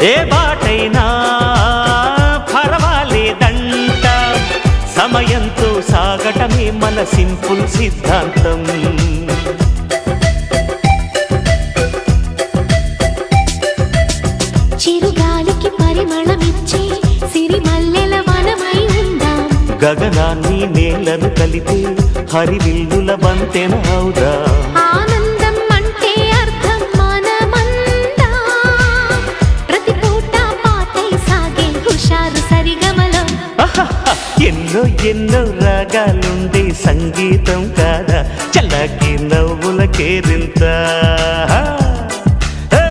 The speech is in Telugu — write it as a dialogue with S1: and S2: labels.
S1: ఏ బాటైనా పర్వాలేదంట, సమయంతో సాగటమే మన సింపుల్ సిద్ధాంతం.
S2: చిరుగాలికి పరిమళమిచ్చే సిరిమల్లెల వనమై ఉందాం,
S1: గగనాన్ని నేలను కలిపే హరివిల్లుల బంతెన అవుదాం.
S2: ఆనందం అంటే అర్థం మనమందా, ప్రతి పూట పాటై సాగే హుషారు సరిగమలో.
S1: ఎన్నో ఎన్నో రాగాలుండే సంగీతం కాదా, చల్లకి నవ్వుల కేరింత.